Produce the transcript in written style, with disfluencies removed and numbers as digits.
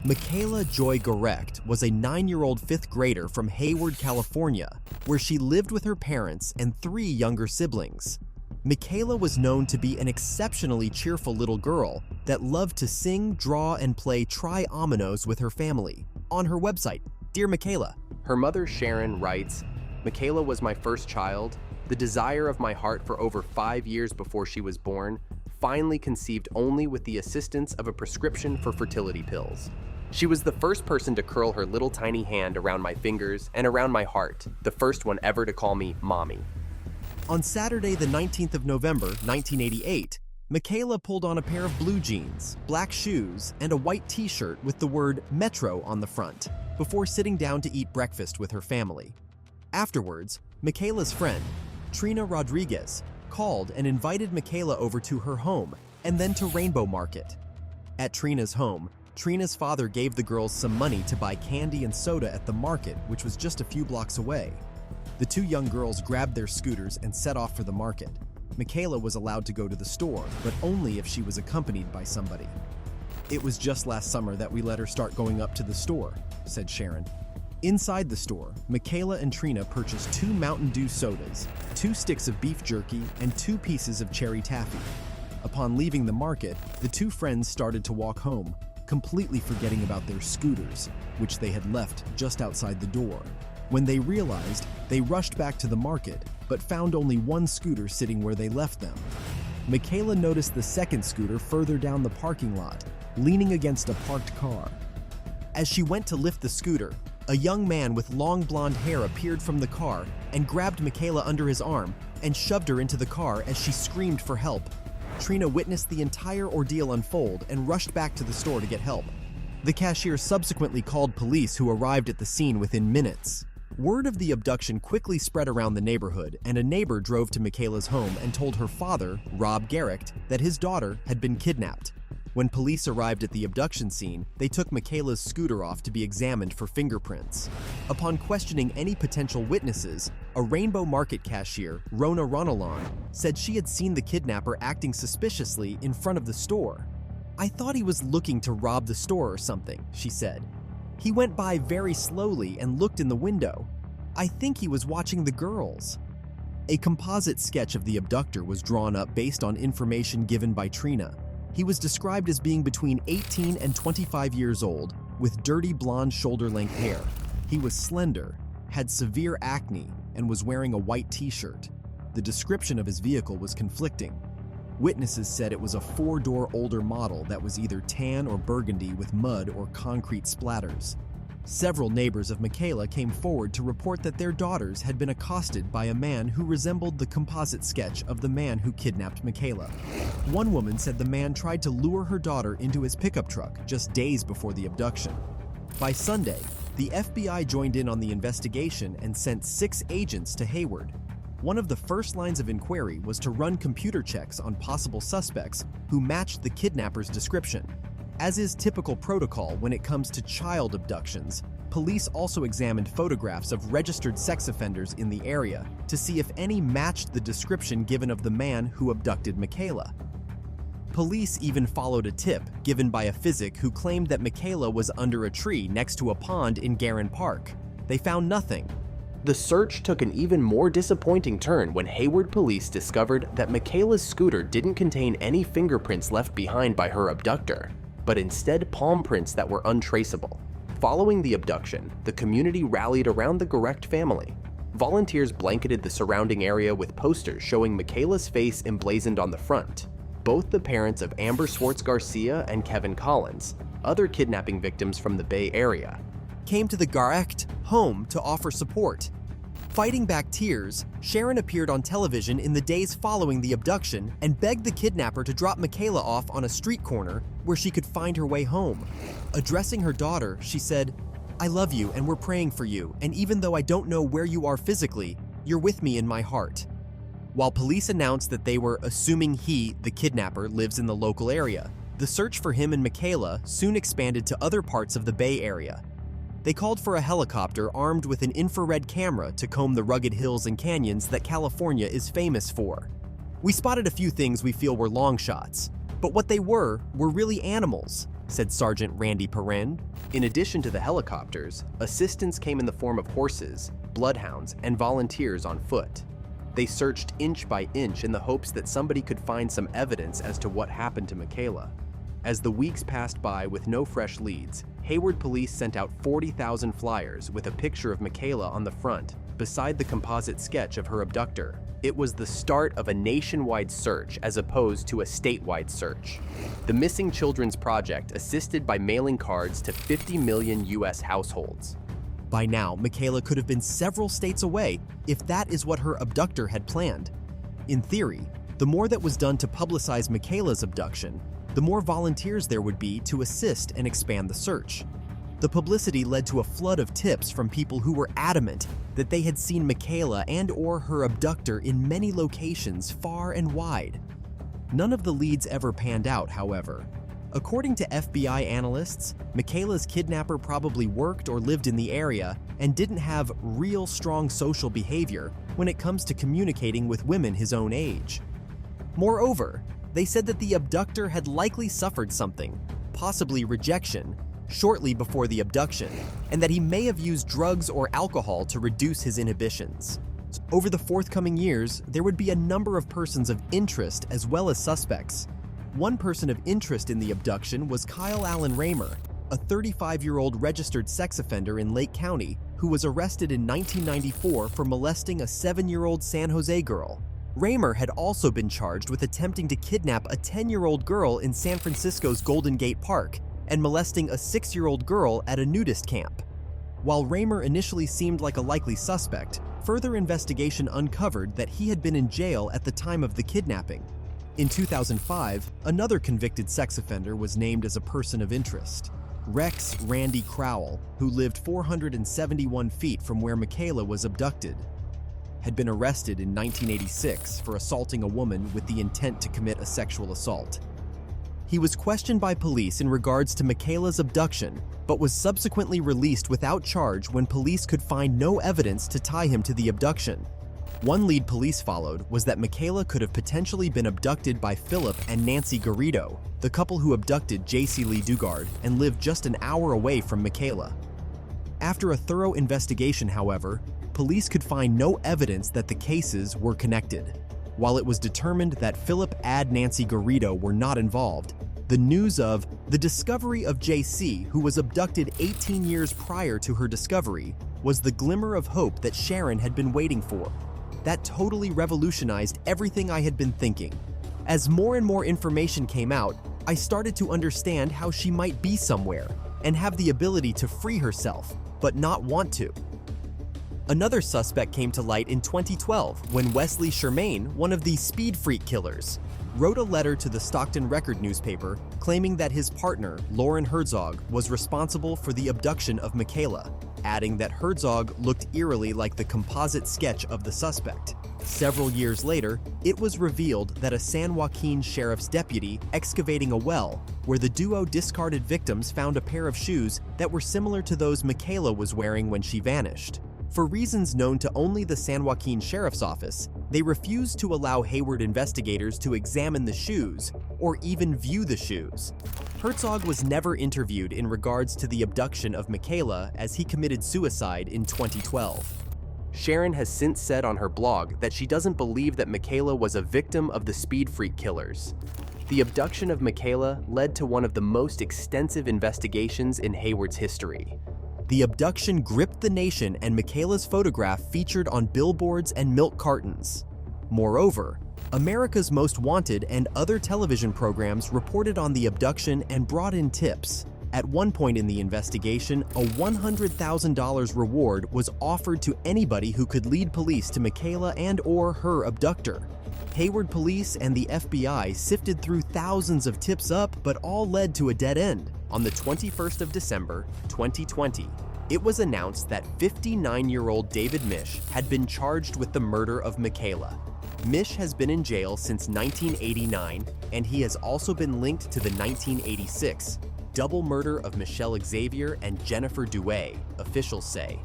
Michaela Garecht was a 9-year-old fifth grader from Hayward, California, where she lived with her parents and 3 younger siblings. Michaela was known to be an exceptionally cheerful little girl that loved to sing, draw, and play tri-ominoes with her family. On her website, Dear Michaela, her mother Sharon writes, "Michaela was my first child, the desire of my heart for over 5 years before she was born, finally conceived only with the assistance of a prescription for fertility pills. She was the first person to curl her little tiny hand around my fingers and around my heart, the first one ever to call me Mommy." On Saturday, the 19th of November, 1988, Michaela pulled on a pair of blue jeans, black shoes, and a white t-shirt with the word Metro on the front, before sitting down to eat breakfast with her family. Afterwards, Michaela's friend, Trina Rodriguez, called and invited Michaela over to her home and then to Rainbow Market. At Trina's home, Trina's father gave the girls some money to buy candy and soda at the market, which was just a few blocks away. The 2 young girls grabbed their scooters and set off for the market. Michaela was allowed to go to the store, but only if she was accompanied by somebody. "It was just last summer that we let her start going up to the store," said Sharon. Inside the store, Michaela and Trina purchased 2 Mountain Dew sodas, 2 sticks of beef jerky, and 2 pieces of cherry taffy. Upon leaving the market, the 2 friends started to walk home, completely forgetting about their scooters, which they had left just outside the door. When they realized, they rushed back to the market, but found only 1 scooter sitting where they left them. Michaela noticed the second scooter further down the parking lot, leaning against a parked car. As she went to lift the scooter, a young man with long blonde hair appeared from the car and grabbed Michaela under his arm and shoved her into the car as she screamed for help. Trina witnessed the entire ordeal unfold and rushed back to the store to get help. The cashier subsequently called police, who arrived at the scene within minutes. Word of the abduction quickly spread around the neighborhood, and a neighbor drove to Michaela's home and told her father, Rob Garecht, that his daughter had been kidnapped. When police arrived at the abduction scene, they took Michaela's scooter off to be examined for fingerprints. Upon questioning any potential witnesses, a Rainbow Market cashier, Rona Ronalon, said she had seen the kidnapper acting suspiciously in front of the store. "I thought he was looking to rob the store or something," she said. "He went by very slowly and looked in the window. I think he was watching the girls." A composite sketch of the abductor was drawn up based on information given by Trina. He was described as being between 18 and 25 years old, with dirty blonde shoulder-length hair. He was slender, had severe acne, and was wearing a white t-shirt. The description of his vehicle was conflicting. Witnesses said it was a 4-door older model that was either tan or burgundy with mud or concrete splatters. Several neighbors of Michaela came forward to report that their daughters had been accosted by a man who resembled the composite sketch of the man who kidnapped Michaela. One woman said the man tried to lure her daughter into his pickup truck just days before the abduction. By Sunday, the FBI joined in on the investigation and sent 6 agents to Hayward. One of the first lines of inquiry was to run computer checks on possible suspects who matched the kidnapper's description. As is typical protocol when it comes to child abductions, police also examined photographs of registered sex offenders in the area to see if any matched the description given of the man who abducted Michaela. Police even followed a tip given by a physic who claimed that Michaela was under a tree next to a pond in Garin Park. They found nothing. The search took an even more disappointing turn when Hayward police discovered that Michaela's scooter didn't contain any fingerprints left behind by her abductor, but instead palm prints that were untraceable. Following the abduction, the community rallied around the Garecht family. Volunteers blanketed the surrounding area with posters showing Michaela's face emblazoned on the front. Both the parents of Amber Swartz Garcia and Kevin Collins, other kidnapping victims from the Bay Area, came to the Garecht home to offer support. Fighting back tears, Sharon appeared on television in the days following the abduction and begged the kidnapper to drop Michaela off on a street corner where she could find her way home. Addressing her daughter, she said, "I love you and we're praying for you, and even though I don't know where you are physically, you're with me in my heart." While police announced that they were assuming he, the kidnapper, lives in the local area, the search for him and Michaela soon expanded to other parts of the Bay Area. They called for a helicopter armed with an infrared camera to comb the rugged hills and canyons that California is famous for. "We spotted a few things we feel were long shots, but what they were really animals. said Sergeant Randy Perrin. In addition to the helicopters, assistance came in the form of horses, bloodhounds, and volunteers on foot. They searched inch by inch in the hopes that somebody could find some evidence as to what happened to Michaela. As the weeks passed by with no fresh leads, Hayward police sent out 40,000 flyers with a picture of Michaela on the front, beside the composite sketch of her abductor. It was the start of a nationwide search as opposed to a statewide search. The Missing Children's Project assisted by mailing cards to 50 million U.S. households. By now, Michaela could have been several states away if that is what her abductor had planned. In theory, the more that was done to publicize Michaela's abduction, the more volunteers there would be to assist and expand the search. The publicity led to a flood of tips from people who were adamant that they had seen Michaela and/or her abductor in many locations far and wide. None of the leads ever panned out, however. According to FBI analysts, Michaela's kidnapper probably worked or lived in the area and didn't have real strong social behavior when it comes to communicating with women his own age. Moreover, they said that the abductor had likely suffered something, possibly rejection, shortly before the abduction, and that he may have used drugs or alcohol to reduce his inhibitions. Over the forthcoming years, there would be a number of persons of interest as well as suspects. One person of interest in the abduction was Kyle Allen Raymer, a 35-year-old registered sex offender in Lake County who was arrested in 1994 for molesting a 7-year-old San Jose girl. Raymer had also been charged with attempting to kidnap a 10-year-old girl in San Francisco's Golden Gate Park and molesting a 6-year-old girl at a nudist camp. While Raymer initially seemed like a likely suspect, further investigation uncovered that he had been in jail at the time of the kidnapping. In 2005, another convicted sex offender was named as a person of interest. Rex Randy Crowell, who lived 471 feet from where Michaela was abducted, had been arrested in 1986 for assaulting a woman with the intent to commit a sexual assault. He was questioned by police in regards to Michaela's abduction, but was subsequently released without charge when police could find no evidence to tie him to the abduction. One lead police followed was that Michaela could have potentially been abducted by Philip and Nancy Garrido, the couple who abducted J.C. Lee Dugard and lived just an hour away from Michaela. After a thorough investigation, however, police could find no evidence that the cases were connected. While it was determined that Philip and Nancy Garrido were not involved, the news of the discovery of J.C., who was abducted 18 years prior to her discovery, was the glimmer of hope that Sharon had been waiting for. That totally revolutionized everything I had been thinking. As more and more information came out, I started to understand how she might be somewhere and have the ability to free herself, but not want to. Another suspect came to light in 2012 when Wesley Shermaine, one of the Speed Freak killers, wrote a letter to the Stockton Record newspaper claiming that his partner, Lauren Herzog, was responsible for the abduction of Michaela, adding that Herzog looked eerily like the composite sketch of the suspect. Several years later, it was revealed that a San Joaquin sheriff's deputy excavating a well where the duo discarded victims found a pair of shoes that were similar to those Michaela was wearing when she vanished. For reasons known to only the San Joaquin Sheriff's Office, they refused to allow Hayward investigators to examine the shoes or even view the shoes. Herzog was never interviewed in regards to the abduction of Michaela as he committed suicide in 2012. Sharon has since said on her blog that she doesn't believe that Michaela was a victim of the Speed Freak killers. The abduction of Michaela led to one of the most extensive investigations in Hayward's history. The abduction gripped the nation and Michaela's photograph featured on billboards and milk cartons. Moreover, America's Most Wanted and other television programs reported on the abduction and brought in tips. At one point in the investigation, a $100,000 reward was offered to anybody who could lead police to Michaela and/or her abductor. Hayward police and the FBI sifted through thousands of tips up, but all led to a dead end. On the 21st of December, 2020, it was announced that 59-year-old David Mish had been charged with the murder of Michaela. Mish has been in jail since 1989, and he has also been linked to the 1986 double murder of Michelle Xavier and Jennifer Douay, officials say.